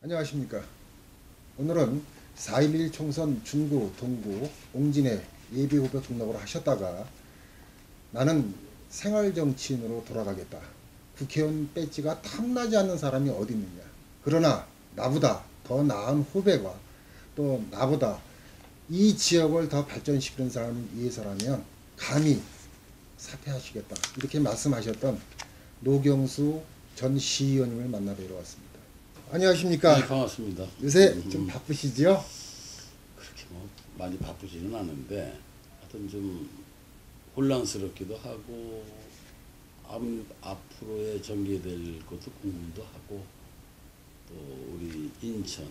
안녕하십니까. 오늘은 4.11 총선 중구, 동구, 옹진에 예비후보 등록을 하셨다가 나는 생활정치인으로 돌아가겠다. 국회의원 배지가 탐나지 않는 사람이 어디 있느냐. 그러나 나보다 더 나은 후배가 또 나보다 이 지역을 더 발전시키는 사람을 위해서라면 감히 사퇴하시겠다. 이렇게 말씀하셨던 노경수 전 시의원님을 만나뵈러 왔습니다. 안녕하십니까. 네, 반갑습니다. 요새 좀 바쁘시죠? 그렇게 뭐 많이 바쁘지는 않은데 하여튼 좀 혼란스럽기도 하고 앞으로의 전개될 것도 궁금도 하고 또 우리 인천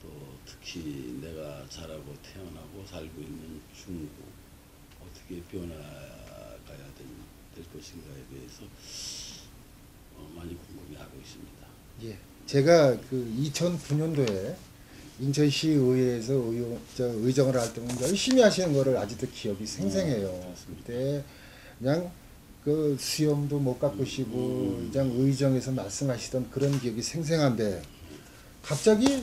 또 특히 내가 자라고 태어나고 살고 있는 중구 어떻게 변화가야 될 것인가에 대해서 많이 궁금해하고 있습니다. 예. 제가 그 2009년도에 인천시의회에서 의정을 할 때는 열심히 하시는 거를 아직도 기억이 생생해요. 그때 그냥 그 수염도 못 깎으시고 그냥 의정에서 말씀하시던 그런 기억이 생생한데 갑자기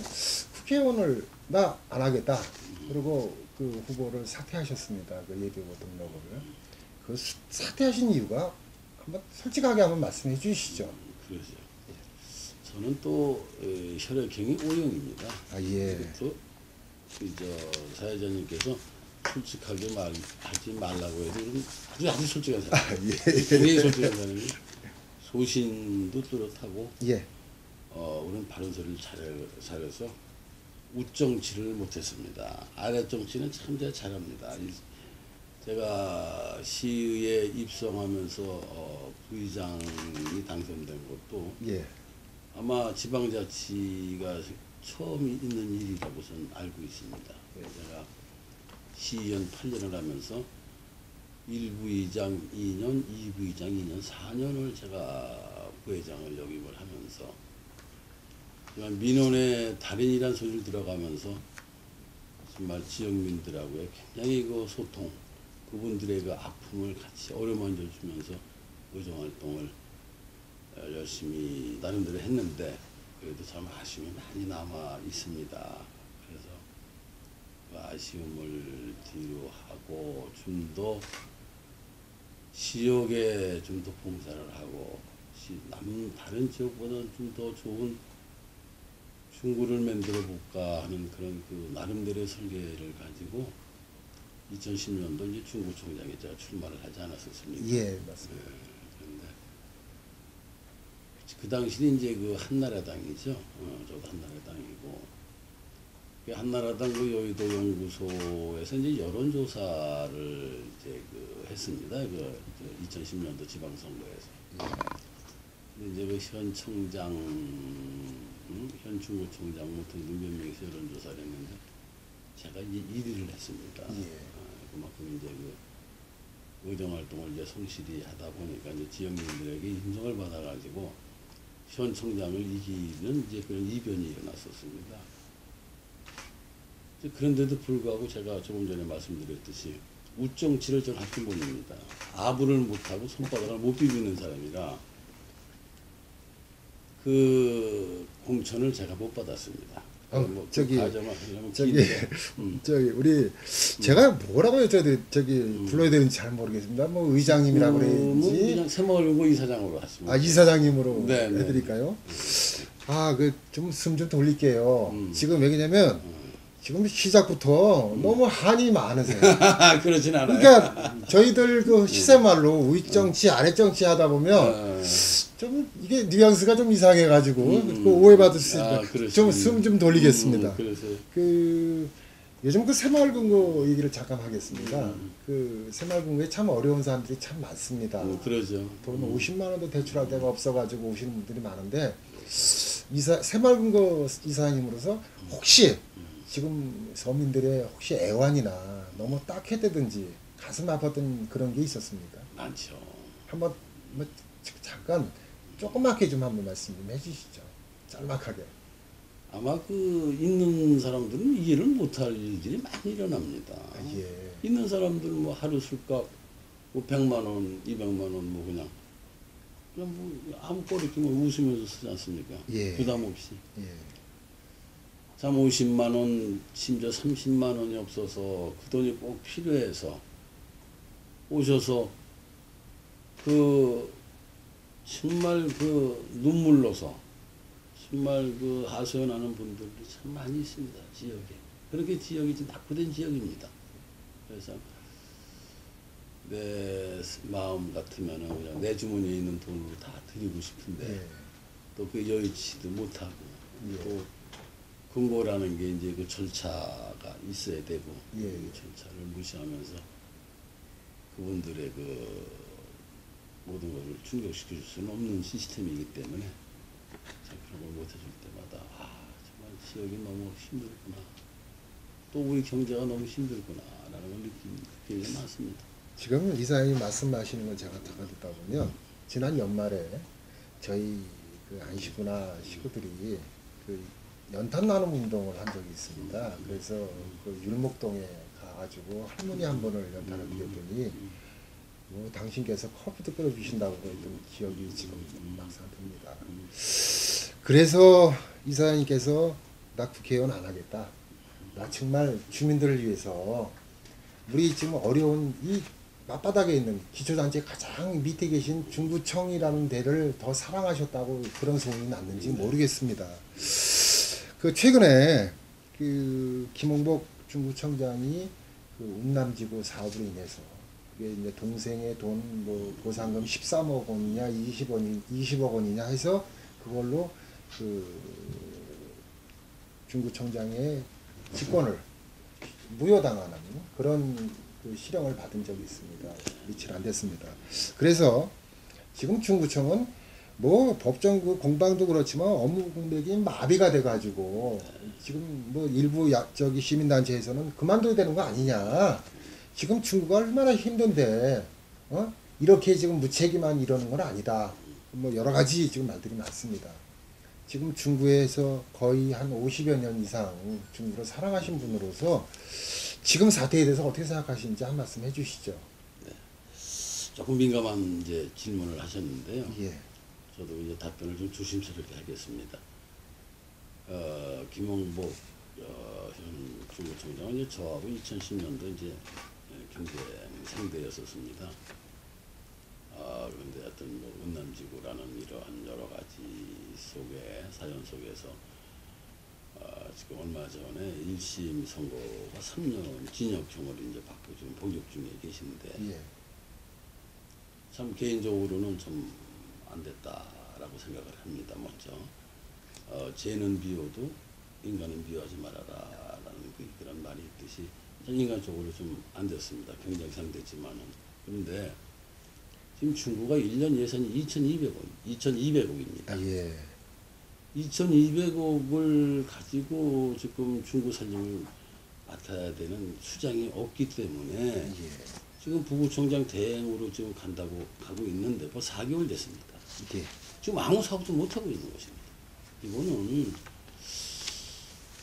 국회의원을 나 안 하겠다. 그리고 그 후보를 사퇴하셨습니다. 그 예비후보 등록을. 그 사퇴하신 이유가 한번 솔직하게 한번 말씀해 주시죠. 그러죠. 저는 또 혈액형이 O형입니다. 아 예. 또 사회자님께서 솔직하게 하지 말라고 해도 아주 솔직한 사람. 아, 예. 굉장히 솔직한 사람이 소신도 뚜렷하고 예. 우리는 바른 소리를 잘해서 윗정치를 못했습니다. 아랫정치는 참 제가 잘합니다. 제가 시의회 입성하면서 부의장이 당선된 것도 예. 아마 지방자치가 처음 있는 일이라고 저는 알고 있습니다. 제가 시의원 8년을 하면서 1부의장 2년, 2부의장 2년, 4년을 제가 부회장을 역임을 하면서 민원의 달인이란 소리를 들어가면서 정말 지역민들하고의 굉장히 그 소통, 그분들의 그 아픔을 같이 어루만져 주면서 의정활동을 열심히 나름대로 했는데 그래도 참 아쉬움이 많이 남아 있습니다. 그래서 그 아쉬움을 뒤로 하고 좀 더 지역에 좀 더 봉사를 하고 다른 지역보다는 좀 더 좋은 중구를 만들어 볼까 하는 그런 그 나름대로의 설계를 가지고 2010년도 이제 중구청장에 제가 출마를 하지 않았었습니까? 예, 맞습니다. 그런데 그 당시는 이제 그 한나라당이죠. 저도 한나라당이고 그 한나라당 그 여의도 연구소에서 이제 여론조사를 이제 그 했습니다. 그 2010년도 지방선거에서. 이제 그 현 청장, 현 중구청장 등등 몇 명이서 여론조사를 했는데 제가 이제 1위를 했습니다. 그만큼 이제 그 의정활동을 이제 성실히 하다 보니까 이제 지역민들에게 인정을 받아가지고 현 청장을 이기는 이제 그런 이변이 일어났었습니다. 그런데도 불구하고 제가 조금 전에 말씀드렸듯이 윗정치를 저는 할 줄 모릅니다. 아부를 못하고 손바닥을 못 비비는 사람이라 그 공천을 제가 못 받았습니다. 저기 그 우리 제가 뭐라고 불러야 되는지 잘 모르겠습니다. 뭐 의장님이라고 그래야지. 그냥 새마을금고 이사장으로 했습니다. 아 이사장님으로 네, 해드릴까요? 아 그 좀 숨 좀 돌릴게요. 지금 왜냐면 지금 시작부터 너무 한이 많으세요. 그렇진 않아요. 그러니까 저희들 그 시세말로 윗정치 아랫정치 하다 보면 좀 이게 뉘앙스가 좀 이상해가지고 그 오해받을 수 있으니까 좀 숨 좀 돌리겠습니다. 그 요즘 그 새마을금고 얘기를 잠깐 하겠습니다. 그 새마을금고에 참 어려운 사람들이 참 많습니다. 그러죠. 돈 50만 원도 대출할 데가 없어가지고 오시는 분들이 많은데 새마을금고 이사님으로서 혹시 지금 서민들의 혹시 애환이나 너무 딱했다든지 가슴 아팠던 그런 게 있었습니까? 많죠. 한번 잠깐 조그맣게 좀 한번 말씀 좀 해주시죠. 짤막하게. 아마 그 있는 사람들은 이해를 못할 일들이 많이 일어납니다. 예. 있는 사람들 뭐 하루 술값 뭐 100만 원, 200만 원 뭐 그냥 뭐 아무 꼴이렇게 뭐 웃으면서 쓰지 않습니까? 예. 부담 없이. 예. 참 50만 원, 심지어 30만 원이 없어서 그 돈이 꼭 필요해서 오셔서 그 정말 그 눈물로서 정말 그 하소연하는 분들이 참 많이 있습니다. 지역에. 그렇게 지역이 좀 낙후된 지역입니다. 그래서 내 마음 같으면은 그냥 내 주머니에 있는 돈으로 다 드리고 싶은데 예. 또 그 여의치도 못하고 예. 또 금고라는 게 이제 그 절차가 있어야 되고 예. 그 절차를 무시하면서 그분들의 그 모든 것을 충족시켜 줄 수는 없는 시스템이기 때문에 참 그런 걸 못 해줄 때마다 아 정말 지역이 너무 힘들구나 또 우리 경제가 너무 힘들구나 라는 걸 느끼는 게 많습니다. 지금 이사장님 말씀하시는 걸 제가 듣다 보면 지난 연말에 저희 그 안시구나 식구들이 그 연탄 나눔 운동을 한 적이 있습니다. 그래서 그 율목동에 가가지고 할머니 한 분을 연탄을 드렸더니 뭐 당신께서 커피도 끓여주신다고 했던 기억이 지금 막상 듭니다. 그래서 이사장님께서 나 국회의원 안 하겠다. 나 정말 주민들을 위해서 우리 지금 어려운 이 맞바닥에 있는 기초단체 가장 밑에 계신 중구청이라는 데를 더 사랑하셨다고 그런 소문이 났는지 모르겠습니다. 그 최근에 그 김홍복 중구청장이 그 운남지구 사업으로 인해서 그게 이제 동생의 돈 뭐 보상금 13억 원이냐 20억 원이냐 해서 그걸로 그 중구청장의 직권을 무효당하는 그런 그 실형을 받은 적이 있습니다. 며칠 안 됐습니다. 그래서 지금 중구청은 뭐 법정 그 공방도 그렇지만 업무 공백이 마비가 돼가지고 지금 뭐 일부 저기 시민단체에서는 그만둬야 되는 거 아니냐. 지금 중구가 얼마나 힘든데 이렇게 지금 무책임한 이러는 건 아니다. 뭐 여러 가지 지금 말들이 많습니다. 지금 중구에서 거의 한 50여 년 이상 중구를 사랑하신 분으로서 지금 사태에 대해서 어떻게 생각하시는지 한 말씀 해주시죠. 네. 조금 민감한 이제 질문을 하셨는데요. 예. 저도 이제 답변을 좀 조심스럽게 하겠습니다. 김홍복 현 중구청장은 이제 저하고 2010년도 이제 경쟁 상대였었습니다. 그런데 하여튼 뭐 운남지구라는 이러한 여러 가지 속에 사연 속에서 지금 얼마 전에 1심 선고가 3년 징역형을 이제 받고 지금 복역 중에 계신데 예. 참 개인적으로는 좀 안 됐다라고 생각을 합니다. 먼저 죄는 비워도 인간은 비워하지 말아라라는 그런 말이 있듯이 인간적으로 좀 안 됐습니다. 경쟁 상대지만은. 그런데 지금 중구가 1년 예산이 2,200억입니다. 아, 예. 2,200억을 가지고 지금 중구 살림을 맡아야 되는 수장이 없기 때문에 예. 지금 부구청장 대행으로 지금 가고 있는데 벌써 4개월 됐습니다. 예. 지금 아무 사업도 못 하고 있는 것입니다. 이거는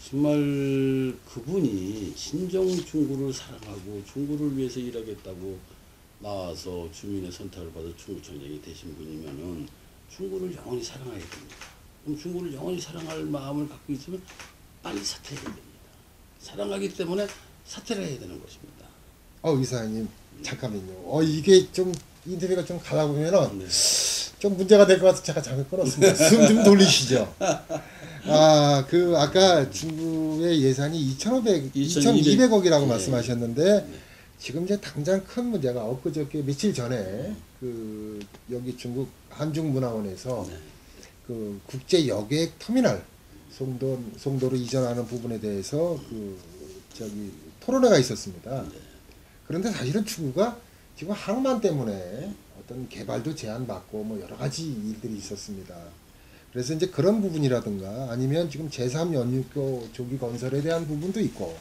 정말 그분이 진정 중구를 사랑하고 중구를 위해서 일하겠다고 나와서 주민의 선택을 받아 중구청장이 되신 분이면은 중구를 영원히 사랑해야 됩니다. 그럼 중구를 영원히 사랑할 마음을 갖고 있으면 빨리 사퇴해야 됩니다. 사랑하기 때문에 사퇴를 해야 되는 것입니다. 이사장님 잠깐만요. 이게 좀 인터뷰가 좀 가다 보면은 네. 좀 문제가 될 것 같아서 제가 잠깐 끊었습니다. 숨 좀 돌리시죠. 그 아까 중구의 예산이 2,200억이라고 네. 말씀하셨는데 네. 지금 이제 당장 큰 문제가 엊그저께 며칠 전에 그 여기 중국 한중문화원에서 네. 그 국제 여객 터미널 송도로 이전하는 부분에 대해서 그 저기 토론회가 있었습니다. 네. 그런데 사실은 중구가 지금 항만 때문에 어떤 개발도 제한받고 뭐 여러 가지 일들이 있었습니다. 그래서 이제 그런 부분이라든가 아니면 지금 제3연육교 조기 건설에 대한 부분도 있고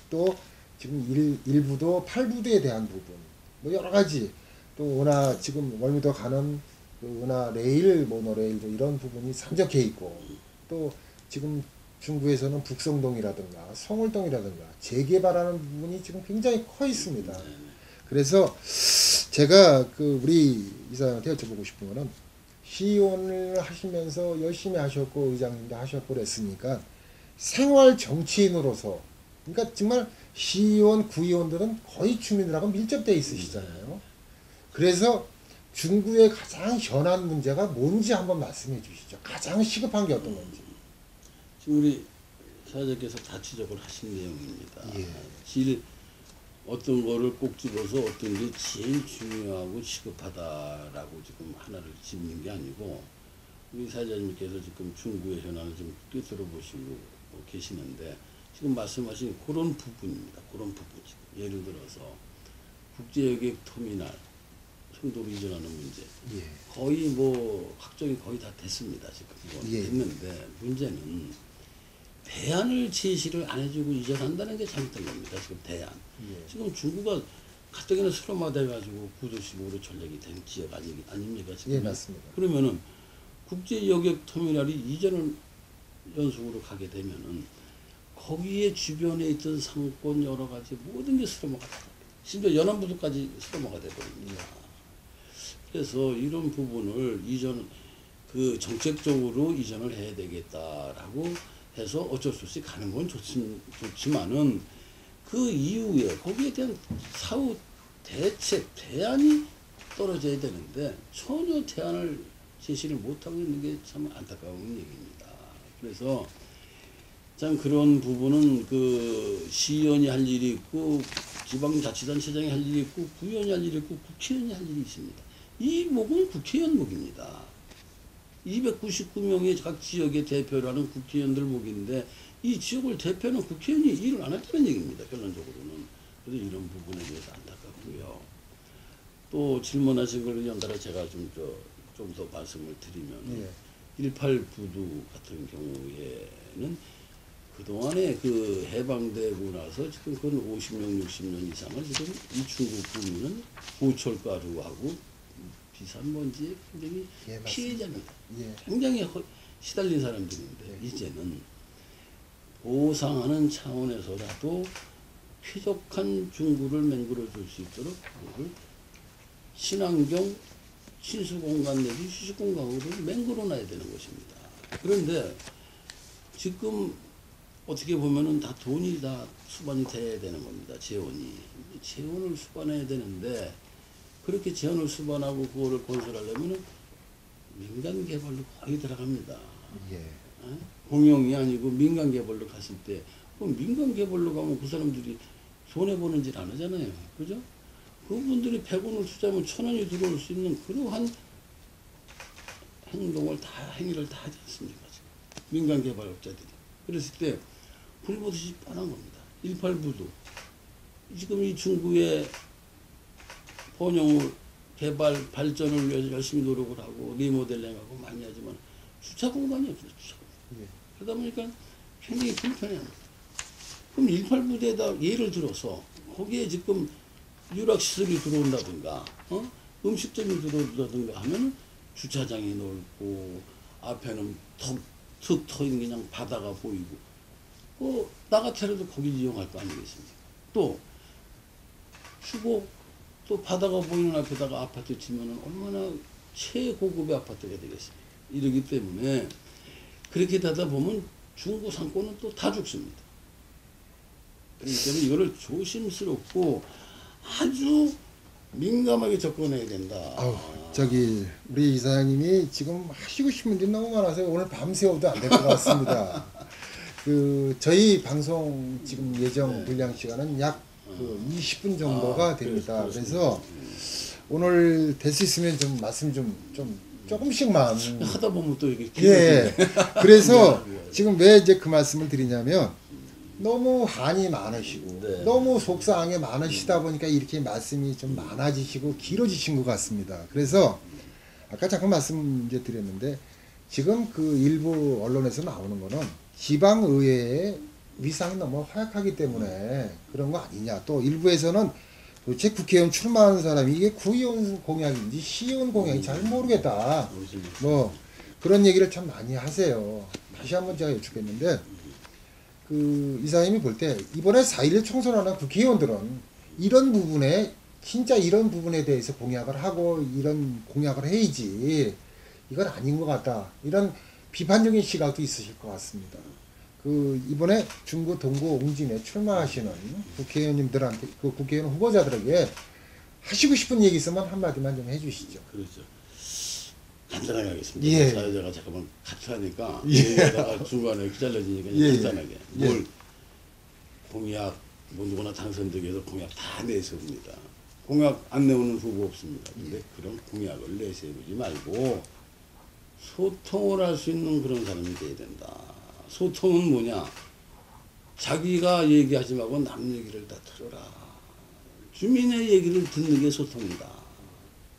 또 지금 일부도 8부두에 대한 부분 뭐 여러 가지 또 은하 지금 월미도 가는 그 은하 레일 모노레일도 이런 부분이 산적해 있고 또 지금 중구에서는 북성동이라든가 성월동이라든가 재개발하는 부분이 지금 굉장히 커 있습니다. 그래서 제가 그 우리 이사장한테 여쭤보고 싶은 거는 시의원을 하시면서 열심히 하셨고 의장님도 하셨고 그랬으니까 생활 정치인으로서 그러니까 정말 시의원, 구의원들은 거의 주민들하고 밀접되어 있으시잖아요. 그래서 중구의 가장 현안 문제가 뭔지 한번 말씀해 주시죠. 가장 시급한 게 어떤 건지. 지금 우리 사장께서 다 지적을 하신 내용입니다. 예. 제일 어떤 거를 꼭 집어서 어떤 게 제일 중요하고 시급하다라고 지금 하나를 짚는 게 아니고 우리 사장님께서 지금 중구의 현안을 좀 꿰뚫어 보시고 계시는데 지금 말씀하신 그런 부분입니다. 그런 부분. 예를 들어서 국제여객 터미널 송도로 이전하는 문제. 예. 거의 뭐 확정이 거의 다 됐습니다. 지금 이건 예. 됐는데 문제는 대안을 제시를 안 해주고 이전한다는 게 잘못된 겁니다. 지금 대안. 예. 지금 중국가 가뜩이나 수로마돼가지고 구도식으로 전략이 된 지역 아닙니까? 지금. 예, 맞습니다. 그러면은 국제여객 터미널이 이전을 연속으로 가게 되면은 거기에 주변에 있던 상권 여러 가지 모든 게 수로마가 됩니다. 심지어 연안부두까지 수로마가 돼버립니다. 그래서 이런 부분을 그 정책적으로 이전을 해야 되겠다라고 해서 어쩔 수 없이 가는 건 좋지만은 그 이후에 거기에 대한 사후 대책, 대안이 떨어져야 되는데 전혀 대안을 제시를 못하고 있는 게 참 안타까운 얘기입니다. 그래서 참 그런 부분은 그 시의원이 할 일이 있고 지방자치단체장이 할 일이 있고 구의원이 할 일이 있고 국회의원이 할 일이 있습니다. 이 목은 국회의원 목입니다. 299명의 각 지역의 대표라는 국회의원들 목인데 이 지역을 대표하는 국회의원이 일을 안 했다는 얘기입니다. 결론적으로는. 그래서 이런 부분에 대해서 안타깝고요. 또 질문하신 걸 연달아 제가 좀 더 말씀을 드리면 18 부두 같은 경우에는 그동안에 그 해방되고 나서 지금 그건 50년, 60년 이상을 지금 이 중국 국민은 고철가루하고 비싼 먼지에 굉장히 예, 피해자입니다. 예. 굉장히 시달린 사람들인데 이제는 보상하는 차원에서라도 쾌적한 중구를 맹글어 줄 수 있도록 그걸 친환경 친수공간 내지 휴식공간으로 맹글어 놔야 되는 것입니다. 그런데 지금 어떻게 보면은 다 돈이 다 수반이 돼야 되는 겁니다. 재원을 수반해야 되는데 그렇게 재원을 수반하고 그거를 건설하려면은 민간 개발로 거의 들어갑니다. 예. 공영이 아니고 민간 개발로 갔을 때 그럼 민간 개발로 가면 그 사람들이 손해 보는 질 안 하잖아요. 그죠? 그분들이 100원을 투자하면 1000원이 들어올 수 있는 그러한 행위를 다 하지 않습니까? 지금 민간 개발업자들이. 그랬을 때 불보듯이 뻔한 겁니다. 18부도 지금 이 중구의 번영을 개발 발전을 위해서 열심히 노력을 하고 리모델링하고 많이 하지만 주차 공간이 없어요. 주차 공간. 예. 그러다 보니까 굉장히 불편해합니다. 그럼 18부대에다 예를 들어서 거기에 지금 유락시설이 들어온다든가 음식점이 들어온다든가 하면 주차장이 넓고 앞에는 툭 터인 그냥 바다가 보이고 나 같아도 거기 이용할 거 아니겠습니까? 또 주고 또 바다가 보이는 앞에다가 아파트 지면은 얼마나 최고급의 아파트가 되겠습니까? 이러기 때문에 그렇게 되다 보면 중구 상권은 또 다 죽습니다. 그렇기 때문에 이거를 조심스럽고 아주 민감하게 접근해야 된다. 우리 이사장님이 지금 하시고 싶은 일이 너무 많아서 오늘 밤새워도 안 될 것 같습니다. 저희 방송 지금 예정 분량 시간은 약 20분 정도가 됩니다. 그래서 오늘 될 수 있으면 좀 말씀 조금씩만 하다 보면 또 이게 예. 그래서 지금 왜 이제 그 말씀을 드리냐면 너무 한이 많으시고 너무 속상하게 많으시다 보니까 이렇게 말씀이 좀 많아지시고 길어지신 것 같습니다. 그래서 아까 잠깐 말씀 이제 드렸는데 지금 그 일부 언론에서 나오는 거는 지방의회의 위상이 너무 허약하기 때문에 그런 거 아니냐. 또 일부에서는 도대체 국회의원 출마하는 사람이 이게 구의원 공약인지 시의원 공약인지 잘 모르겠다. 뭐 그런 얘기를 참 많이 하세요. 다시 한번 제가 여쭙겠는데 그 이사님이 볼 때 이번에 4.11 총선하는 국회의원들은 이런 부분에 진짜 이런 부분에 대해서 공약을 하고 이런 공약을 해야지 이건 아닌 것 같다. 이런 비판적인 시각도 있으실 것 같습니다. 그 이번에 중구 동구 옹진에 출마하시는 국회의원님들한테 그 국회의원 후보자들에게 하시고 싶은 얘기 있으면 한마디만 좀 해주시죠. 그렇죠. 간단하게 하겠습니다. 예. 사회자가 잠깐만 같이 하니까 예. 얘기하다가 중간에 기다려지니까 예. 간단하게 예. 뭘 공약 뭐 누구나 당선되기 위해서 공약 다 내세웁니다. 공약 안 내오는 후보 없습니다. 근데 그런 공약을 내세우지 말고 소통을 할 수 있는 그런 사람이 돼야 된다. 소통은 뭐냐? 자기가 얘기하지 말고 남 얘기를 다 들어라. 주민의 얘기를 듣는 게 소통이다.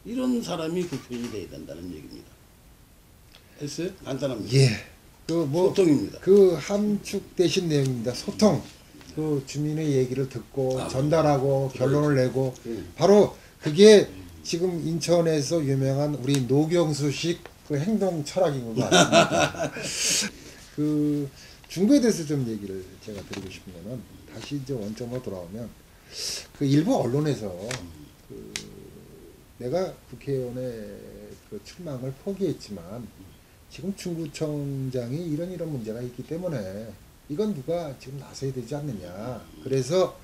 이런 사람이 국회의원이 돼야 된다는 얘기입니다. 했어요? 간단합니다. 예. 그 뭐 소통입니다. 그 함축되신 내용입니다. 소통. 그 주민의 얘기를 듣고 전달하고 결론을 내고 바로 그게 지금 인천에서 유명한 우리 노경수식 그 행동 철학인 것 같습니다. 그 중구에 대해서 좀 얘기를 제가 드리고 싶은 거는 다시 이제 원점으로 돌아오면 그 일부 언론에서 그 내가 국회의원의 그 출마를 포기했지만 지금 중구청장이 이런 문제가 있기 때문에 이건 누가 지금 나서야 되지 않느냐. 그래서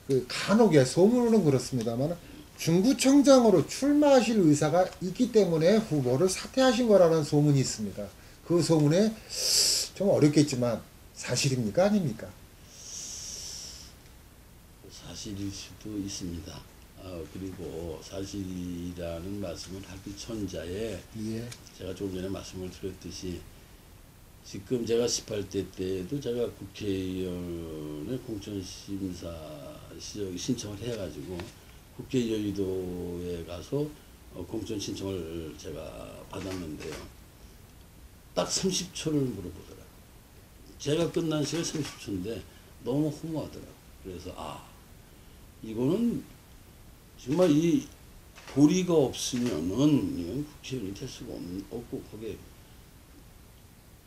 그 간혹에 소문은 그렇습니다만 중구청장으로 출마하실 의사가 있기 때문에 후보를 사퇴하신 거라는 소문이 있습니다. 그 소문에 좀 어렵겠지만 사실입니까 아닙니까? 사실일 수도 있습니다. 그리고 사실이라는 말씀을 하기 전자에 예. 제가 조금 전에 말씀을 드렸듯이 지금 제가 18대 때도 제가 국회의원의 공천심사 신청을 해가지고 국회 여의도에 가서 공천 신청을 제가 받았는데요. 딱 30초를 물어보더라고요. 제가 끝난 시간 30초인데 너무 허무하더라고요. 그래서 이거는 정말 이 고리가 없으면은 이건 국회의원이 될 수가 없고 거기에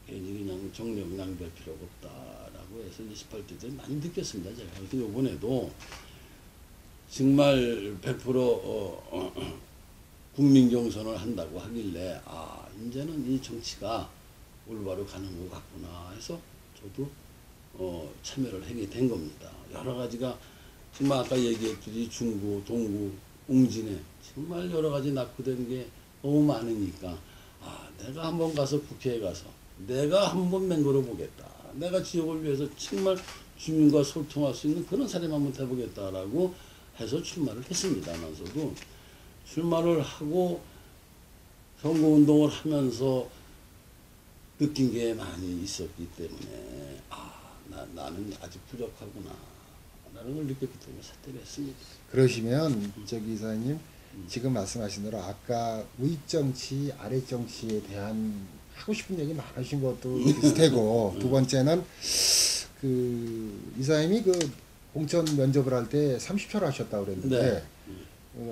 괜히 그냥 정력 낭비할 필요가 없다라고 해서 28대 때 많이 느꼈습니다. 제가. 그래서 이번에도 정말 100% 국민 경선을 한다고 하길래 이제는 이 정치가 올바로 가는 것 같구나 해서 저도 참여를 하게 된 겁니다. 여러 가지가 정말 아까 얘기했듯이 중구, 동구, 웅진에 정말 여러 가지 낙후된 게 너무 많으니까 내가 한번 가서 국회에 가서 내가 한번 맹글어 보겠다. 내가 지역을 위해서 정말 주민과 소통할 수 있는 그런 사람 한번 해보겠다라고 해서 출마를 했습니다만서도 출마를 하고 선거운동을 하면서 느낀 게 많이 있었기 때문에 나는 아직 부족하구나 라는 걸 느꼈기 때문에 사퇴를 했습니다. 그러시면 저기 이사님 지금 말씀하신 대로 아까 윗정치 아랫정치에 대한 하고 싶은 얘기 많으신 것도 있을 테고 두 번째는 그 이사님이 그 공천 면접을 할 때 30초를 하셨다고 그랬는데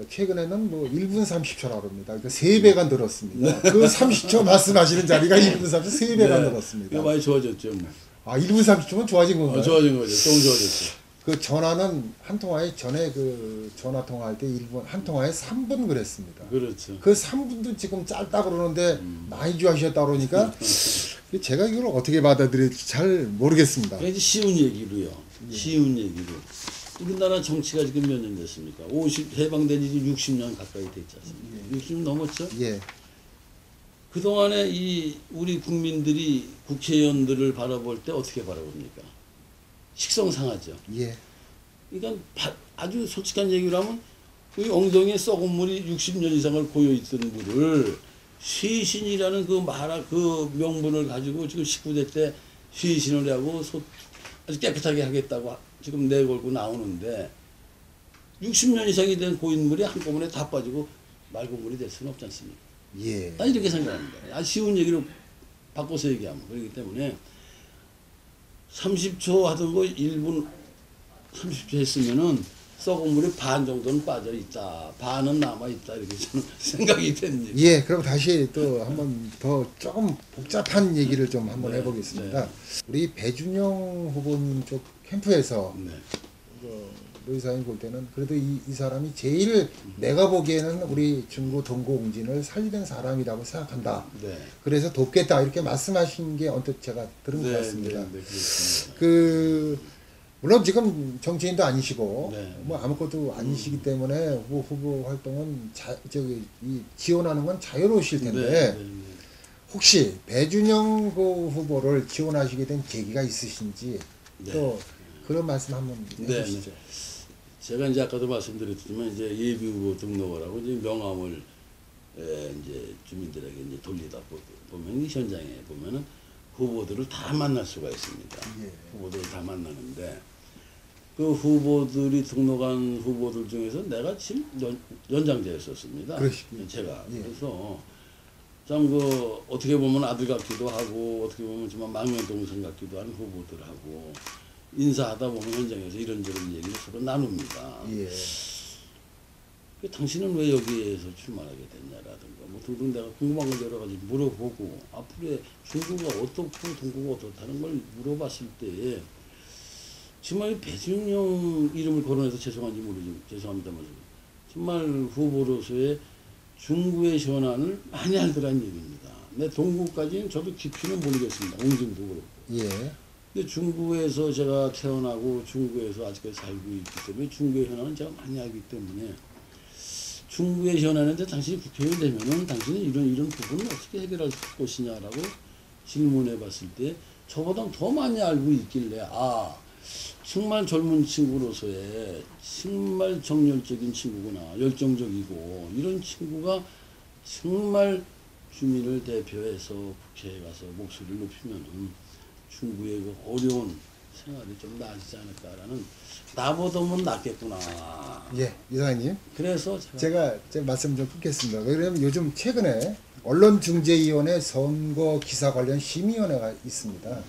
최근에는 뭐 1분 30초라고 합니다. 그러니까 3배가 늘었습니다. 그 30초 말씀하시는 자리가 1분 30초 3배가 늘었습니다. 많이 좋아졌죠. 뭐. 1분 30초면 좋아진 건가요? 좋아진 거죠. 좀 좋아졌죠. 그 전화는 한 통화에 전에 그 전화 통화할 때 1분 한 통화에 3분 그랬습니다. 그렇죠. 그 3분도 지금 짧다 그러는데 많이 좋아하셨다 그러니까 제가 이걸 어떻게 받아들일지 잘 모르겠습니다. 그러니까 쉬운 얘기로요. 쉬운 얘기로. 우리나라 정치가 지금 몇 년 됐습니까? 해방된 지 60년 가까이 됐지 않습니까? 60년 넘었죠? 예. 그동안에 우리 국민들이 국회의원들을 바라볼 때 어떻게 바라봅니까? 식성상하죠. 예. 그러니까 아주 솔직한 얘기를 하면 그 엉덩이에 썩은 물이 60년 이상을 고여있던 물을 쇄신이라는 그 명분을 가지고 지금 19대 때 쇄신을 하고 아주 깨끗하게 하겠다고 지금 내걸고 나오는데 60년 이상이 된 고인물이 한꺼번에 다 빠지고 맑은 물이 될 수는 없지 않습니까? 예. 난 이렇게 생각합니다. 아주 쉬운 얘기로 바꿔서 얘기하면 그렇기 때문에 30초 하던 거 1분 30초 했으면은 썩은 물이 반 정도는 빠져 있다, 반은 남아 있다 이렇게 저는 생각이 됩니다. 예, 그럼 다시 또 한번 더 조금 복잡한 얘기를 좀 한번 네, 해보겠습니다. 네. 우리 배준영 후보님 쪽 캠프에서 네. 노 이사님 볼 때는 그래도 이 사람이 제일 내가 보기에는 우리 중구 동고공진을 살리는 사람이라고 생각한다. 네. 그래서 돕겠다 이렇게 말씀하신 게 언뜻 제가 들은 것 같습니다. 네, 그렇습니다. 물론 지금 정치인도 아니시고 네. 뭐 아무것도 아니시기 때문에 후보 활동은 지원하는 건 자유로우실 텐데 네, 네. 혹시 배준영 후보를 지원하시게 된 계기가 있으신지 네. 또 그런 말씀 한번 네, 해주시죠. 제가 이제 아까도 말씀드렸지만 이제 예비 후보 등록을 하고 이제 명함을 이제 주민들에게 이제 돌리다 보면 이 현장에 보면은 후보들을 다 만날 수가 있습니다. 예. 후보들을 다 만나는데 그 후보들이 등록한 후보들 중에서 내가 지금 연장자였었습니다. 그러시군요. 제가 예. 그래서 참 그 어떻게 보면 아들 같기도 하고 어떻게 보면 정말 망명 동생 같기도 한 후보들하고 인사하다 보면 현장에서 이런저런 얘기를 서로 나눕니다. 예. 당신은 왜 여기에서 출마하게 됐냐라든가 뭐 등등 내가 궁금한 걸 여러 가지 물어보고 앞으로의 중국가 어떻고 동국가 어떻다는 걸 물어봤을 때에 정말 배준영 이름을 거론해서 죄송한지 모르지만 죄송합니다만 정말 후보로서의 중구의 현안을 많이 알더란 얘기입니다. 내 동구까지는 저도 깊이는 모르겠습니다. 옹진도 그렇고. 예. 근데 중구에서 제가 태어나고 중구에서 아직까지 살고 있기 때문에 중구의 현안은 제가 많이 알기 때문에 중구의 현안인데 당신이 국회의원 되면은 당신은 이런 부분을 어떻게 해결할 것이냐라고 질문해 봤을 때 저보다 더 많이 알고 있길래 정말 젊은 친구로서의 정말 정열적인 친구구나, 열정적이고 이런 친구가 정말 주민을 대표해서 국회에 가서 목소리를 높이면은 중구의 그 어려운 생활이 좀 나아지지 않을까라는 나보다는 낫겠구나. 예, 이사장님. 그래서 제가 제 말씀 좀 끊겠습니다. 왜냐하면 요즘 최근에 언론중재위원회 선거 기사 관련 심의위원회가 있습니다.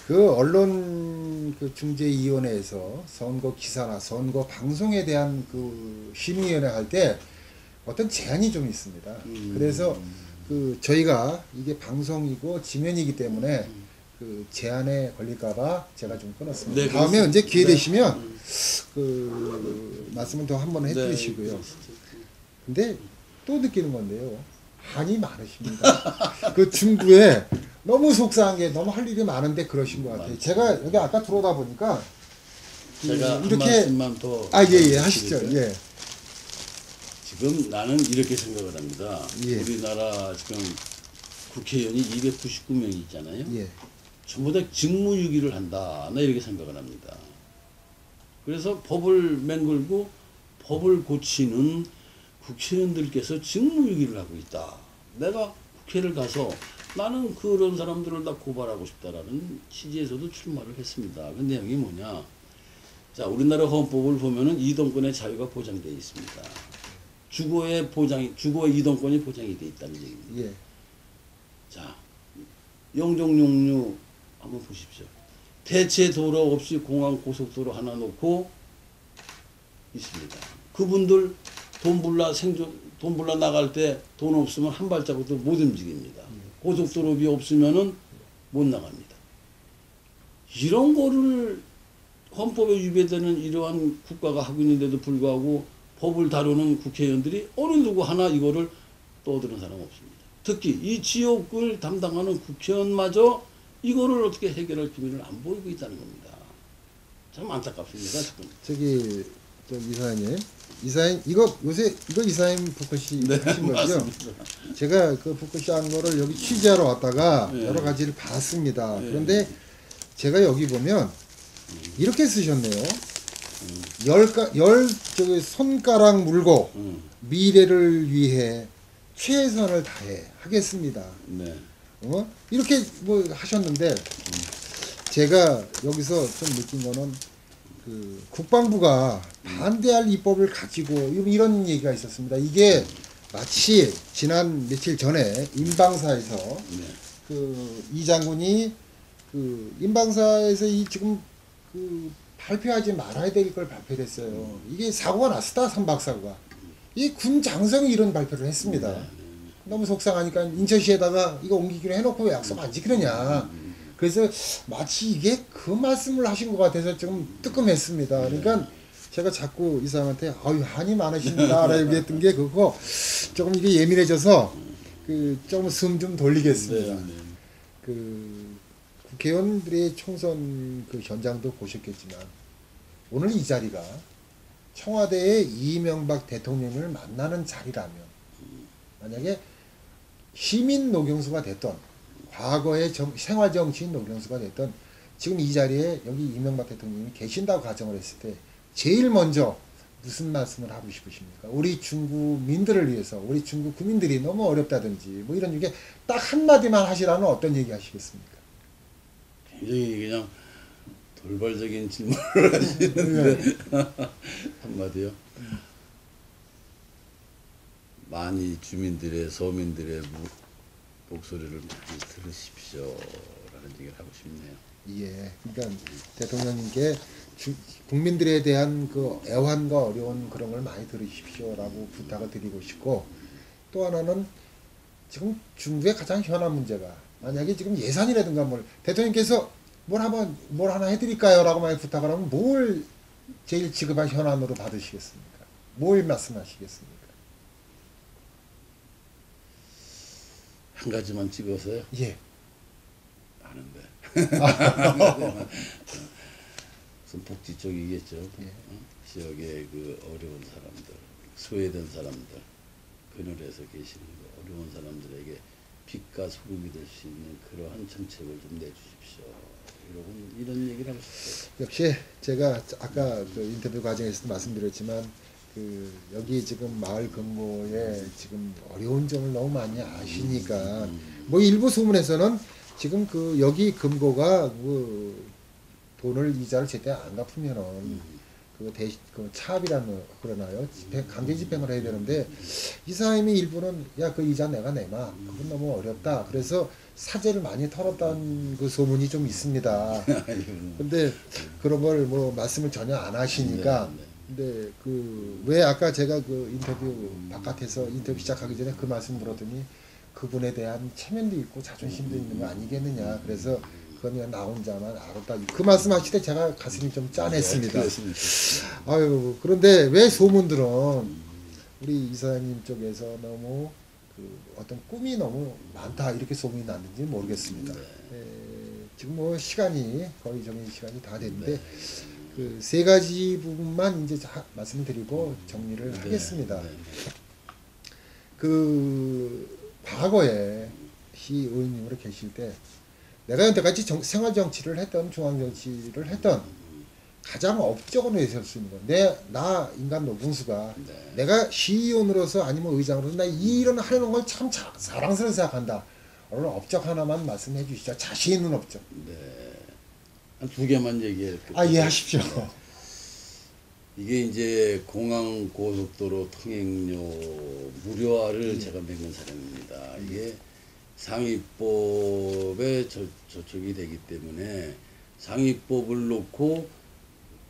그 언론 그 중재위원회에서 선거 기사나 선거 방송에 대한 그 심의위원회 할 때 어떤 제한이 좀 있습니다. 그래서 그 저희가 이게 방송이고 지면이기 때문에 그 제한에 걸릴까봐 제가 좀 끊었습니다. 네, 다음에 그렇습니다. 언제 기회 네. 되시면 그 말씀을 더 한번 해주시고요. 근데 또 느끼는 건데요. 한이 많으십니다. 그 중구에 너무 속상한 게 너무 할 일이 많은데 그러신 것 같아요. 제가 여기 아까 들어오다 보니까 제가 한 이렇게 말씀만 더 예, 하시죠. 예. 지금 나는 이렇게 생각을 합니다. 예. 우리나라 지금 국회의원이 299명이 있잖아요. 예. 전부 다 직무유기를 한다. 나 이렇게 생각을 합니다. 그래서 법을 맹글고 법을 고치는 국회의원들께서 직무유기를 하고 있다. 내가 국회를 가서 나는 그런 사람들을 다 고발하고 싶다라는 취지에서도 출마를 했습니다. 그 내용이 뭐냐? 자, 우리나라 헌법을 보면은 이동권의 자유가 보장되어 있습니다. 주거의 이동권이 보장이 되어 있다는 얘기입니다. 예. 자, 영종용류 한번 보십시오. 대체 도로 없이 공항 고속도로 하나 놓고 있습니다. 그분들 돈 불러 나갈 때 돈 없으면 한 발자국도 못 움직입니다. 고속도로비 없으면은 못 나갑니다. 이런 거를 헌법에 위배되는 이러한 국가가 하고 있는데도 불구하고 법을 다루는 국회의원들이 어느 누구 하나 이거를 떠드는 사람 없습니다. 특히 이 지역을 담당하는 국회의원마저 이거를 어떻게 해결할 기미를 안 보이고 있다는 겁니다. 참 안타깝습니다. 지금. 이사님 이거 요새 이사님 붓글씨 네, 하신 거죠? 맞습니다. 제가 그 붓글씨 한 거를 여기 취재하러 왔다가 네. 여러 가지를 봤습니다. 네. 그런데 제가 여기 보면 이렇게 쓰셨네요. 저기 손가락 물고 미래를 위해 최선을 다해 하겠습니다. 네. 이렇게 뭐 하셨는데 제가 여기서 좀 느낀 거는 그 국방부가 반대할 입법을 가지고 이런 얘기가 있었습니다. 이게 마치 지난 며칠 전에 임방사에서 네. 그 이 장군이 그 임방사에서 이 지금 그 발표하지 말아야 될 걸 발표를 했어요. 이게 사고가 났었다, 선박사고가. 이 군 장성이 이런 발표를 했습니다. 너무 속상하니까 인천시에다가 이거 옮기기로 해놓고 왜 약속 안 지키느냐. 그래서 마치 이게 그 말씀을 하신 것 같아서 좀 뜨끔했습니다. 그러니까 제가 자꾸 이 사람한테 아유 한이 많으십니다 라고 얘기했던 게 그거 조금 이게 예민해져서 그 조금 숨 좀 돌리겠습니다. 그 국회의원들의 총선 그 현장도 보셨겠지만 오늘 이 자리가 청와대의 이명박 대통령을 만나는 자리라면 만약에 시민 노경수가 됐던 과거의 생활정치인 노경수가 됐던 지금 이 자리에 여기 이명박 대통령이 계신다고 가정을 했을 때 제일 먼저 무슨 말씀을 하고 싶으십니까? 우리 중국민들을 위해서 우리 중국 국민들이 너무 어렵다든지 뭐 이런 얘기 딱 한마디만 하시라면 어떤 얘기 하시겠습니까? 굉장히 그냥 돌발적인 질문을 하시는데 한마디요. 많이 주민들의 서민들의 목소리를 많이 들으십시오라는 얘기를 하고 싶네요. 예, 그러니까 대통령님께 국민들에 대한 그 애환과 어려운 그런 걸 많이 들으십시오라고 부탁을 드리고 싶고 또 하나는 지금 중국의 가장 현안 문제가 만약에 지금 예산이라든가 뭘 대통령께서 뭘 하나 해드릴까요? 라고 많이 부탁을 하면 뭘 제일 지급한 현안으로 받으시겠습니까? 뭘 말씀하시겠습니까? 한 가지만 찍어서요? 예. 아는데. 무슨 복지 쪽이겠죠. 예. 지역의 그 어려운 사람들, 소외된 사람들, 그늘에서 계시는 그 어려운 사람들에게 빛과 소금이 될 수 있는 그러한 정책을 좀 내주십시오. 이런 얘기를 하고 싶어요. 역시 제가 아까 그 인터뷰 과정에서도 말씀드렸지만 그 여기 지금 마을 근무에 지금 어려운 점을 너무 많이 아시니까 뭐 일부 소문에서는 지금 그 여기 금고가 그 돈을 이자를 제때 안 갚으면은 그 차압이라는 그러나요? 강제 집행을 해야 되는데 이 사람이 일부는 야 그 이자 내가 내마 그건 너무 어렵다 그래서 사재를 많이 털었다는 그 소문이 좀 있습니다. 근데 그런 걸 뭐 말씀을 전혀 안 하시니까 근데 그 왜 아까 제가 그 인터뷰 바깥에서 인터뷰 시작하기 전에 그 말씀 들었더니 그분에 대한 체면도 있고 자존심도 있는 거 아니겠느냐 그래서 그건 그냥 나 혼자만 알았다 그 말씀하실 때 제가 가슴이 좀 짠했습니다. 아유 그런데 왜 소문들은 우리 이사장님 쪽에서 너무 그 어떤 꿈이 너무 많다 이렇게 소문이 났는지 모르겠습니다. 지금 뭐 시간이 거의 정해 시간이 다 됐는데 그 세 가지 부분만 이제 말씀을 드리고 정리를 하겠습니다. 그 과거에 시의원님으로 계실 때 내가 여태까지 생활정치를 했던 중앙정치를 했던 가장 업적으로 내세울 수 있는 거. 나 인간 노경수가 내가 시의원으로서 아니면 의장으로서 나 이런 하는 걸 참 사랑스러워 생각한다. 오늘 업적 하나만 말씀해 주시죠. 자신 있는 업적. 네. 한 두 개만 얘기해. 예, 하십시오. 이게 이제 공항 고속도로 통행료 무료화를 제가 맺은 사람입니다. 이게 상위법에 저촉이 되기 때문에 상위법을 놓고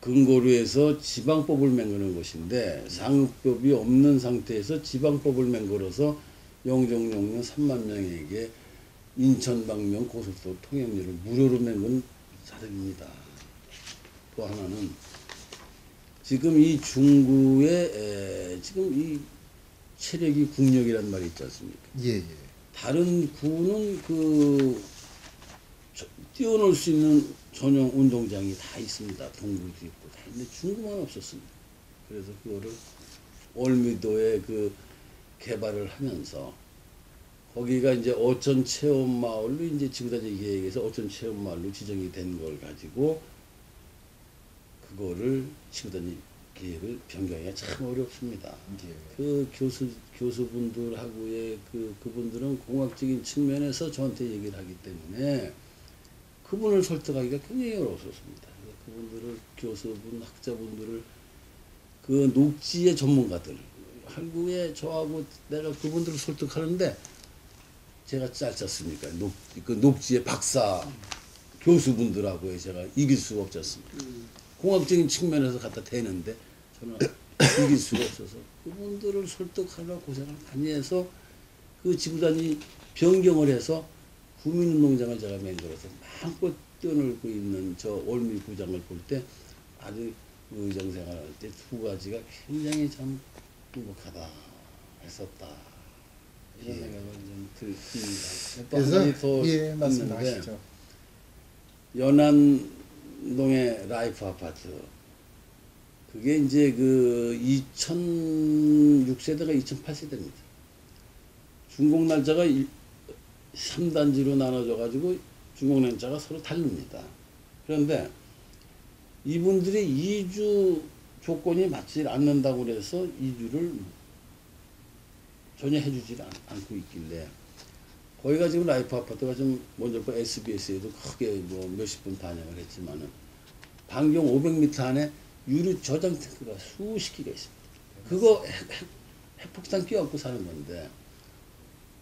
근거로 해서 지방법을 맹거는 것인데 상위법이 없는 상태에서 지방법을 맹거로서 영종용령 3만 명에게 인천 방면 고속도로 통행료를 무료로 맹건 사람입니다. 또 하나는 지금 이 중구의 지금 이 체력이 국력이란 말이 있지 않습니까? 예. 다른 구는 뛰어놀 수 있는 전용 운동장이 다 있습니다. 동굴도 있고 다 있는데 중구만 없었습니다. 그래서 그거를 월미도에 그 개발을 하면서 거기가 이제 어촌 체험 마을로 이제 지구단위 계획에서 어촌 체험 마을로 지정이 된 걸 가지고 그거를 지구단위 계획을 변경하기가 참 어렵습니다. 그 교수분들하고의 그분들은 공학적인 측면에서 저한테 얘기를 하기 때문에 그분을 설득하기가 굉장히 어려웠습니다. 그분들을 교수분, 학자분들을 그 녹지의 전문가들 한국에 저하고 내가 그분들을 설득하는데 제가 짧지 않습니까? 그 녹지의 박사 교수분들하고 제가 이길 수가 없지 않습니까? 공학적인 측면에서 갖다 대는데 저는 이길 수가 없어서 그분들을 설득하려 고생을 많이 해서 그 지구단위 변경을 해서 구민운동장을 제가 만들어서 마음껏 뛰어놀고 있는 저 올미구장을 볼 때 아주 의정생활할 때 두 가지가 굉장히 참 행복하다 했었다 이런 생각을 좀 듭니다. 또 한 가지 더 예, 있는데 말씀하시죠. 연안동의 라이프 아파트 그게 이제 그 2006세대가 2008세대입니다. 준공 날짜가 3단지로 나눠져 가지고 준공 날짜가 서로 다릅니다. 그런데 이분들이 이주 조건이 맞지 않는다고 그래서 이주를 전혀 해주지 않고 있길래 거기가 지금 라이프 아파트가 좀 먼저 SBS에도 크게 뭐 몇십 분 반영을 했지만은 반경 500m 안에 유류 저장 탱크가 수십 개가 있습니다. 그거 핵폭탄 끼얹고 사는 건데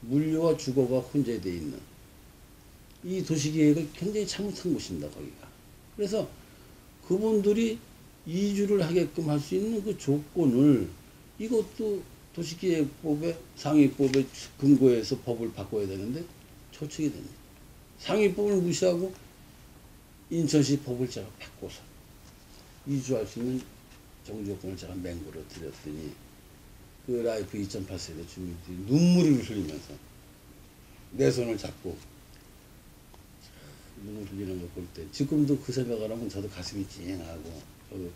물류와 주거가 혼재되어 있는 이 도시계획을 굉장히 잘못한 곳입니다. 거기가. 그래서 그분들이 이주를 하게끔 할 수 있는 그 조건을 이것도 도시계획법의 상위법에 근거해서 법을 바꿔야 되는데 초측이 됩니다. 상위법을 무시하고 인천시 법을 제가 바꿔서 이주할 수 있는 정조건을 제가 맹구로 드렸더니 그 라이프 2008세대 주민들이 눈물을 흘리면서 내 손을 잡고 눈물 흘리는 걸 볼 때 지금도 그 생각을 하면 저도 가슴이 찡하고 저도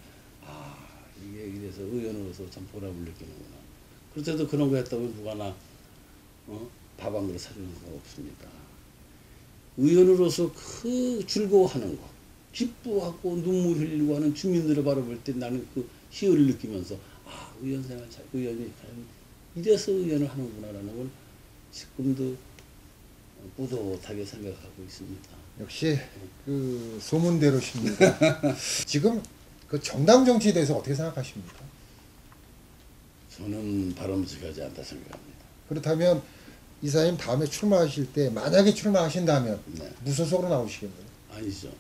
이게 이래서 의원으로서 참 보람을 느끼는구나. 그렇다도 그런 거 했다고 누가 나 밥 한 그릇 사주는 거 없습니다. 의원으로서 그 즐거워하는 거 기뻐하고 눈물 흘리고 하는 주민들을 바라볼 때 나는 그 희열을 느끼면서 의원 생활 잘 의원이 이래서 의원을 하는구나라는 걸 지금도 뿌듯하게 생각하고 있습니다. 역시 그 소문대로십니다. 지금 그 정당 정치에 대해서 어떻게 생각하십니까? 저는 바람직하지 않다 생각합니다. 그렇다면 이사님 다음에 출마하실 때 만약에 출마하신다면 네. 무소속으로 나오시겠네요. 아니죠.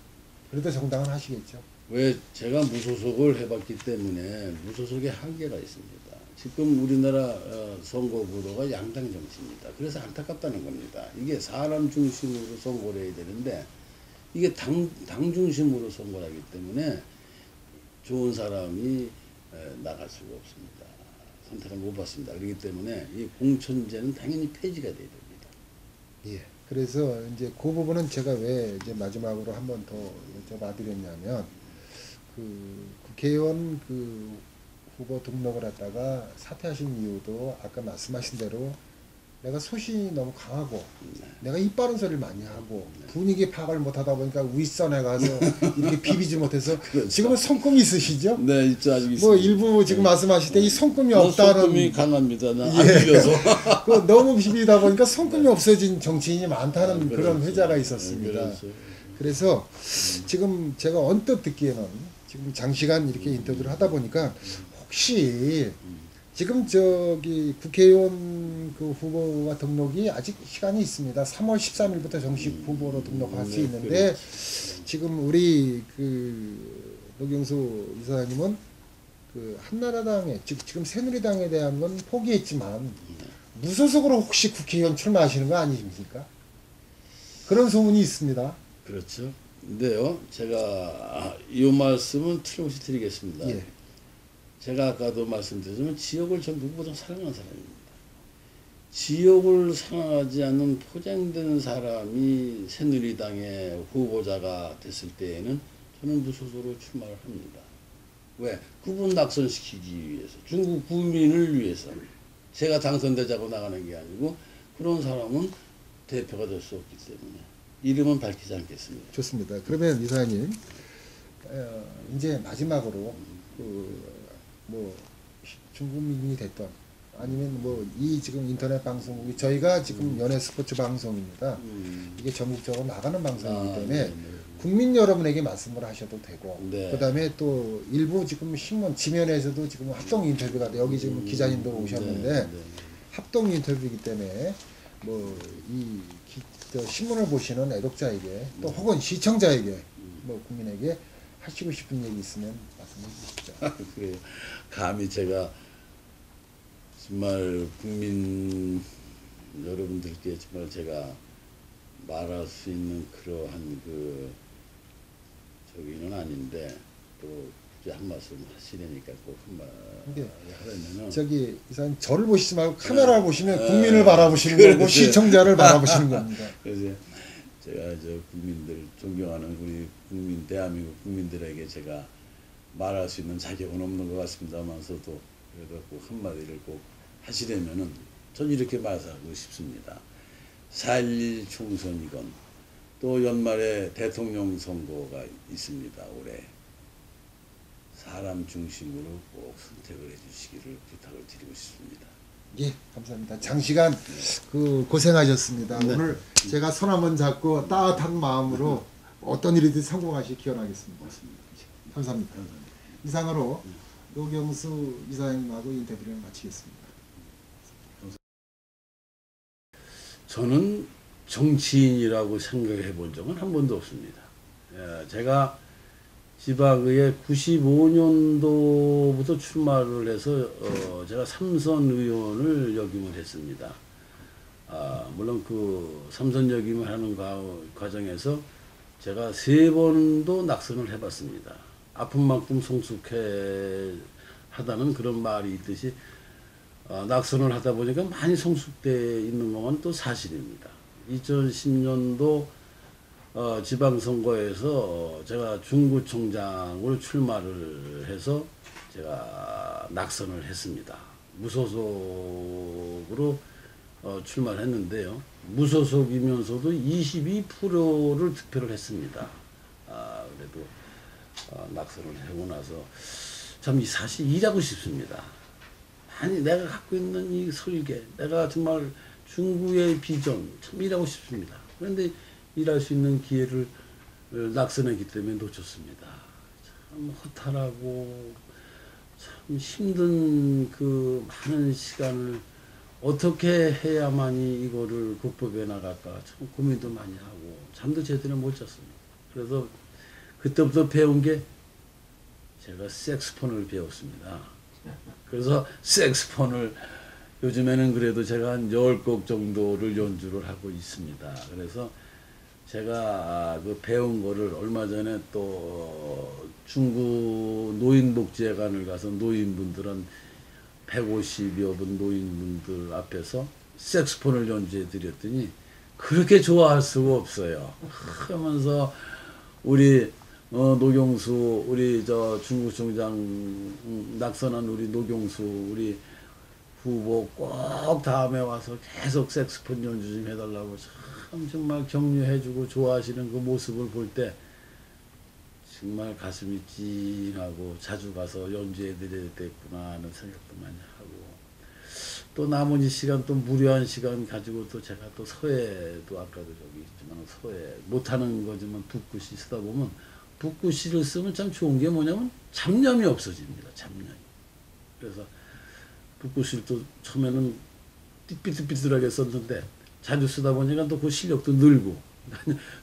그래도 정당은 하시겠죠. 왜 제가 무소속을 해봤기 때문에 무소속의 한계가 있습니다. 지금 우리나라 선거구도가 양당 정치입니다. 그래서 안타깝다는 겁니다. 이게 사람 중심으로 선거를 해야 되는데 이게 당 중심으로 선거를 하기 때문에 좋은 사람이 나갈 수가 없습니다. 선택을 못 받습니다. 그렇기 때문에 이 공천제는 당연히 폐지가 돼야 됩니다. 예. 그래서 이제 그 부분은 제가 왜 이제 마지막으로 한 번 더 여쭤봐드렸냐면 그 국회의원 그 후보 등록을 했다가 사퇴하신 이유도 아까 말씀하신 대로 내가 소신이 너무 강하고 내가 입 바른 소리를 많이 하고 분위기 파악을 못하다 보니까 윗선에 가서 이렇게 비비지 못해서 그렇죠. 지금은 성금이 있으시죠? 네, 있죠. 아직 있습니다. 뭐 일부 지금 말씀하실 때 이 성금이 없다는 성금이 강합니다. 안 비벼서. 그 너무 비비다 보니까 성금이 없어진 정치인이 많다는 그런 그렇죠. 회자가 있었습니다. 그렇죠. 그래서 지금 제가 언뜻 듣기에는 지금 장시간 이렇게 인터뷰를 하다 보니까 혹시 지금 저기 국회의원 그 후보와 등록이 아직 시간이 있습니다. 3월 13일부터 정식 후보로 등록할 수 있는데 지금 우리 그 노경수 이사님은 그 한나라당에 지금 새누리당에 대한 건 포기했지만 무소속으로 혹시 국회의원 출마하시는 거 아니십니까? 그런 소문이 있습니다. 그렇죠. 근데요, 제가 이 말씀은 틀림없이 드리겠습니다. 예. 제가 아까도 말씀드렸지만 지역을 전 누구보다 사랑하는 사람입니다. 지역을 사랑하지 않는 포장된 사람이 새누리당의 후보자가 됐을 때에는 저는 무소속으로 출마를 합니다. 왜? 그분 낙선시키기 위해서, 중국 국민을 위해서 제가 당선되자고 나가는 게 아니고 그런 사람은 대표가 될 수 없기 때문에 이름은 밝히지 않겠습니다. 좋습니다. 그러면 이사님 이제 마지막으로 뭐 중국민이 됐던 아니면 뭐 이 지금 인터넷 방송국이 저희가 지금 연예 스포츠 방송입니다. 이게 전국적으로 나가는 방송이기 때문에 네. 국민 여러분에게 말씀을 하셔도 되고 네. 그다음에 또 일부 지금 신문 지면에서도 지금 합동 인터뷰가 돼 여기 지금 기자님도 오셨는데 네. 합동 인터뷰이기 때문에 뭐 이 신문을 보시는 애독자에게 또 혹은 시청자에게 뭐 국민에게 하시고 싶은 얘기 있으면 말씀해 주시죠. 그래요. 감히 제가 정말 국민 여러분들께 정말 제가 말할 수 있는 그러한 그 저기는 아닌데 또 이제 한 말씀 하시려니까 꼭 한마디 근데 하려면은 저기 이사님 저를 보시지 말고 카메라를 보시면 국민을 바라보시는 거고 그렇지. 시청자를 바라보시는 겁니다. 그래서 제가 저 국민들 존경하는 우리 국민 대한민국 국민들에게 제가 말할 수 있는 자격은 없는 것 같습니다만서도 그래도 꼭 한마디를 꼭 하시려면은 전 이렇게 말하고 싶습니다. 4.11 총선이건 또 연말에 대통령 선거가 있습니다. 올해 사람 중심으로 꼭 선택을 해주시기를 부탁을 드리고 싶습니다. 예, 감사합니다. 장시간 그 고생하셨습니다. 네. 오늘 제가 손 한번 잡고 따뜻한 마음으로 어떤 일이든 성공하시기 기원하겠습니다. 감사합니다. 이상으로 노경수 이사님하고 인터뷰를 마치겠습니다. 저는 정치인이라고 생각해 본 적은 한 번도 없습니다. 제가 지방의회 95년도부터 출마를 해서 제가 삼선 의원을 역임을 했습니다. 물론 그 삼선 역임을 하는 과정에서 제가 3번도 낙선을 해봤습니다. 아픈 만큼 성숙해 하다는 그런 말이 있듯이 낙선을 하다 보니까 많이 성숙돼 있는 건 또 사실입니다. 2010년도 지방선거에서 제가 중구청장으로 출마를 해서 제가 낙선을 했습니다. 무소속으로 출마를 했는데요. 무소속이면서도 22%를 득표를 했습니다. 그래도 낙선을 하고 나서 참 이 사실 일하고 싶습니다. 아니 내가 갖고 있는 이 설계, 내가 정말 중구의 비전 참 일하고 싶습니다. 그런데 일할 수 있는 기회를 낙선했기 때문에 놓쳤습니다. 참 허탈하고 참 힘든 그 많은 시간을 어떻게 해야만이 이거를 극복해 나갈까 참 고민도 많이 하고 잠도 제대로 못 잤습니다. 그래서 그때부터 배운 게 제가 색스폰을 배웠습니다. 그래서 색스폰을 요즘에는 그래도 제가 한 10곡 정도를 연주를 하고 있습니다. 그래서 제가 그 배운 거를 얼마 전에 또 중구 노인복지회관을 가서 노인분들은 150여 분 노인분들 앞에서 색스폰을 연주해 드렸더니 그렇게 좋아할 수가 없어요. 하면서 우리 노경수 우리 저 중구청장 낙선한 우리 노경수 우리 후보 꼭 다음에 와서 계속 색스폰 연주 좀 해달라고 참 정말 격려해주고 좋아하시는 그 모습을 볼 때 정말 가슴이 찡하고 자주 가서 연주해드려야 되겠구나 하는 생각도 많이 하고 또 나머지 시간 또 무료한 시간 가지고 또 제가 또 서예도 아까도 저기 있지만 서예 못하는 거지만 붓글씨 쓰다 보면 붓글씨를 쓰면 참 좋은 게 뭐냐면 잡념이 없어집니다. 잡념이. 그래서 붓글씨를 또 처음에는 삐뚤삐뚤하게 썼는데 자주 쓰다 보니까 또 그 실력도 늘고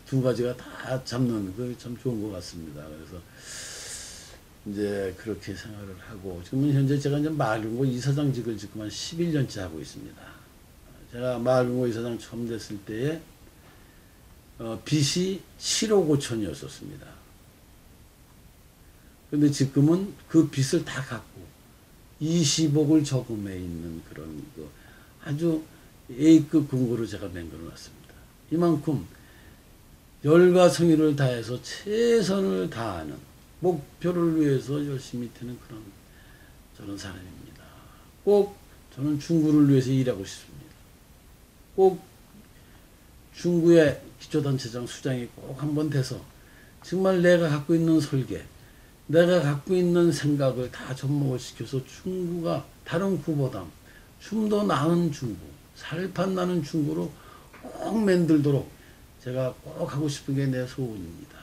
두 가지가 다 잡는 그 참 좋은 것 같습니다. 그래서 이제 그렇게 생활을 하고 지금은 현재 제가 이제 마을금고 이사장직을 지금 한 11년째 하고 있습니다. 제가 마을금고 이사장 처음 됐을 때에 빚이 7억 5천이었었습니다. 근데 지금은 그 빚을 다 갚고 20억을 저금해 있는 그런 그 아주 A급 금고로 제가 만들어 놨습니다. 이만큼 열과 성의를 다해서 최선을 다하는 목표를 위해서 열심히 뛰는 그런 저런 사람입니다. 꼭 저는 중구를 위해서 일하고 싶습니다. 꼭 중구의 기초단체장 수장이 꼭 한번 돼서 정말 내가 갖고 있는 설계, 내가 갖고 있는 생각을 다 접목을 시켜서 중구가 다른 구보다 좀 더 나은 중구, 살판 나는 중구로 꼭 만들도록 제가 꼭 하고 싶은 게 내 소원입니다.